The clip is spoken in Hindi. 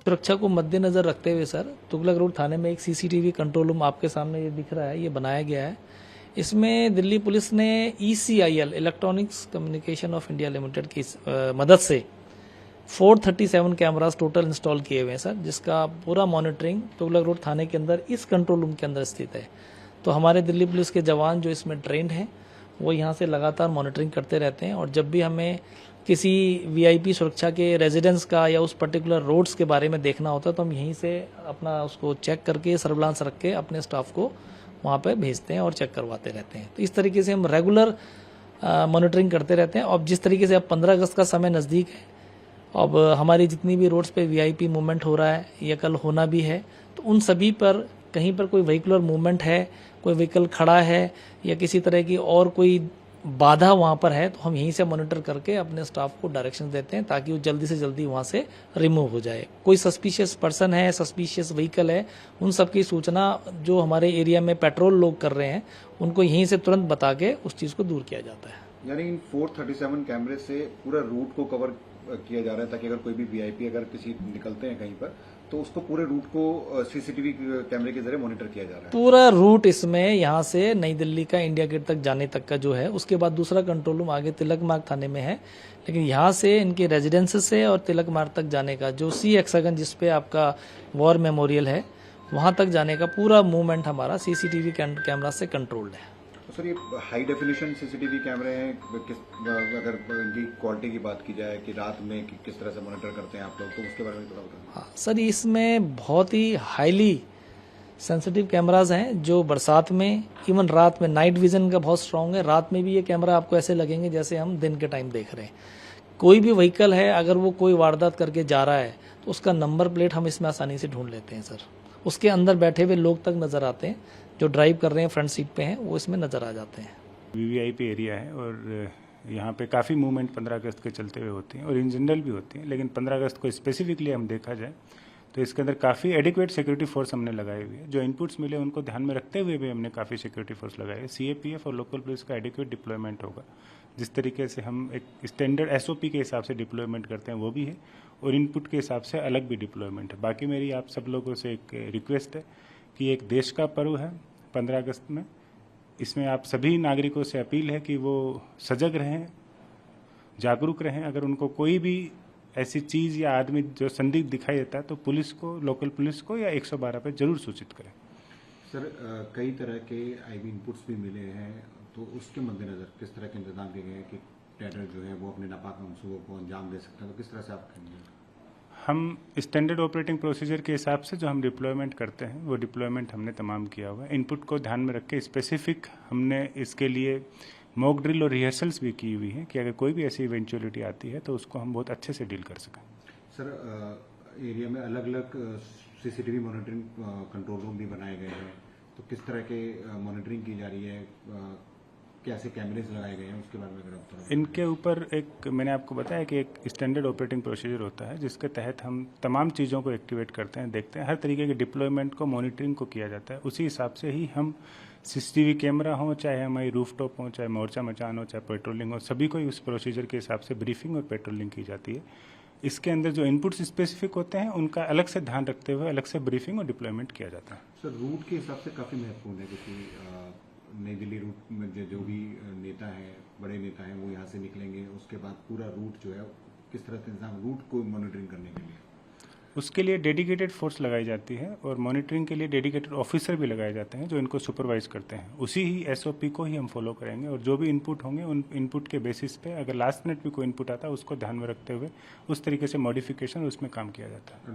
सुरक्षा को मद्देनजर रखते हुए सर तुगलक रोड थाने में एक सीसीटीवी कंट्रोल रूम आपके सामने ये दिख रहा है, ये बनाया गया है। इसमें दिल्ली पुलिस ने ECIL electronics communication of India limited की मदद से 437 कैमरास टोटल इंस्टॉल किए हुए हैं सर, जिसका पूरा मॉनिटरिंग तुगलक रोड थाने के अंदर इस कंट्रोल रूम के अंदर स्थित है। तो हमारे दिल्ली पुलिस के जवान जो इसमें ट्रेंड हैं वो यहाँ से लगातार मॉनिटरिंग करते रहते हैं, और जब भी हमें किसी VIP सुरक्षा के रेजिडेंस का या उस पर्टिकुलर रोड्स के बारे में देखना होता है तो हम यहीं से अपना उसको चेक करके सर्विलांस रख के अपने स्टाफ को वहाँ पे भेजते हैं और चेक करवाते रहते हैं। तो इस तरीके से हम रेगुलर मॉनिटरिंग करते रहते हैं। और जिस तरीके से अब 15 अगस्त का समय नज़दीक है, अब हमारी जितनी भी रोड्स पे VIP मूवमेंट हो रहा है या कल होना भी है, तो उन सभी पर कहीं पर कोई व्हीकुलर मूवमेंट है, कोई व्हीकल खड़ा है या किसी तरह की और कोई बाधा वहां पर है, तो हम यहीं से मॉनिटर करके अपने स्टाफ को डायरेक्शन देते हैं ताकि वो जल्दी से जल्दी वहां से रिमूव हो जाए। कोई सस्पिशियस पर्सन है, सस्पिशियस व्हीकल है, उन सब की सूचना जो हमारे एरिया में पेट्रोल लोग कर रहे हैं उनको यहीं से तुरंत बता के उस चीज को दूर किया जाता है। यानी इन 437 कैमरे से पूरा रूट को कवर किया जा रहा है, ताकि अगर कोई भी VIP अगर किसी निकलते हैं कहीं पर तो उसको पूरे रूट को CCTV कैमरे के जरिए मॉनिटर किया जा रहा है। पूरा रूट इसमें यहाँ से नई दिल्ली का इंडिया गेट तक जाने तक का जो है, उसके बाद दूसरा कंट्रोल रूम आगे तिलक मार्ग थाने में है, लेकिन यहाँ से इनके रेजिडेंस से और तिलक मार्ग तक जाने का जो C हेक्सागन जिसपे आपका वॉर मेमोरियल है वहां तक जाने का पूरा मूवमेंट हमारा CCTV कैमरा से कंट्रोल्ड है। तो सर ये हाई डेफिनेशन CCTV कैमरे हैं, अगर इनकी क्वालिटी की बात की जाए कि रात में किस तरह से मॉनिटर करते हैं आप लोग, तो उसके बारे में थोड़ा बताएं। हाँ सर, इसमें बहुत ही हाईली सेंसिटिव कैमराज हैं जो बरसात में, इवन रात में, नाइट विजन का बहुत स्ट्रांग है। रात में भी ये कैमरा आपको ऐसे लगेंगे जैसे हम दिन के टाइम देख रहे हैं। कोई भी व्हीकल है, अगर वो कोई वारदात करके जा रहा है तो उसका नंबर प्लेट हम इसमें आसानी से ढूंढ लेते हैं सर। उसके अंदर बैठे हुए लोग तक नजर आते हैं, जो ड्राइव कर रहे हैं फ्रंट सीट पे हैं वो इसमें नजर आ जाते हैं। VVIP एरिया है और यहाँ पे काफ़ी मूवमेंट 15 अगस्त के चलते हुए होती हैं और इन जनरल भी होती हैं, लेकिन 15 अगस्त को स्पेसिफिकली हम देखा जाए तो इसके अंदर काफ़ी एडिक्वेट सिक्योरिटी फोर्स हमने लगाई हुई है। जो इनपुट्स मिले उनको ध्यान में रखते हुए भी हमने काफ़ी सिक्योरिटी फोर्स लगाई है। CAPF और लोकल पुलिस का एडिक्वेट डिप्लॉयमेंट होगा। जिस तरीके से हम एक स्टैंडर्ड SOP के हिसाब से डिप्लॉयमेंट करते हैं वो भी है, और इनपुट के हिसाब से अलग भी डिप्लॉयमेंट है। बाकी मेरी आप सब लोगों से एक रिक्वेस्ट है कि एक देश का पर्व है 15 अगस्त में, इसमें आप सभी नागरिकों से अपील है कि वो सजग रहें, जागरूक रहें। अगर उनको कोई भी ऐसी चीज़ या आदमी जो संदिग्ध दिखाई देता है तो पुलिस को, लोकल पुलिस को या 112 पे जरूर सूचित करें। सर कई तरह के IB इनपुट्स भी मिले हैं, तो उसके मद्देनजर किस तरह के इंतजाम किए गए हैं कि टेरर जो है वो अपने नापाक मंसूबों को अंजाम दे सकता है, तो किस तरह से आप करेंगे? हम स्टैंडर्ड ऑपरेटिंग प्रोसीजर के हिसाब से जो हम डिप्लॉयमेंट करते हैं वो डिप्लॉयमेंट हमने तमाम किया हुआ है। इनपुट को ध्यान में रख के स्पेसिफिक हमने इसके लिए मॉक ड्रिल और रिहर्सल्स भी की हुई हैं कि अगर कोई भी ऐसी इवेंचुअलिटी आती है तो उसको हम बहुत अच्छे से डील कर सकें। सर एरिया में अलग अलग CCTV मॉनिटरिंग कंट्रोल रूम भी बनाए गए हैं, तो किस तरह के मॉनिटरिंग की जा रही है, कैसे कैमरेज लगाए गए हैं, उसके बारे में अगर आप थोड़ा। इनके ऊपर एक मैंने आपको बताया कि एक स्टैंडर्ड ऑपरेटिंग प्रोसीजर होता है जिसके तहत हम तमाम चीज़ों को एक्टिवेट करते हैं, देखते हैं, हर तरीके के डिप्लॉयमेंट को, मॉनिटरिंग को किया जाता है। उसी हिसाब से ही हम CCTV कैमरा हो, चाहे हमारी रूफटॉप हो, चाहे मोर्चा मचान हो, चाहे पेट्रोलिंग हो, सभी को उस प्रोसीजर के हिसाब से ब्रीफिंग और पेट्रोलिंग की जाती है। इसके अंदर जो इनपुट्स स्पेसिफिक होते हैं उनका अलग से ध्यान रखते हुए अलग से ब्रीफिंग और डिप्लॉयमेंट किया जाता है। सर रूट के हिसाब से काफ़ी महत्वपूर्ण है, क्योंकि नई दिल्ली रूट में जो भी नेता हैं, बड़े नेता हैं, वो यहाँ से निकलेंगे, उसके बाद पूरा रूट जो है किस तरह से इंतजाम रूट को मॉनिटरिंग करने के लिए, उसके लिए डेडिकेटेड फोर्स लगाई जाती है और मॉनिटरिंग के लिए डेडिकेटेड ऑफिसर भी लगाए जाते हैं जो इनको सुपरवाइज करते हैं। उसी ही SOP को ही हम फॉलो करेंगे और जो भी इनपुट होंगे उन इनपुट के बेसिस पे अगर लास्ट मिनट भी कोई इनपुट आता है उसको ध्यान में रखते हुए उस तरीके से मॉडिफिकेशन उसमें काम किया जाता है।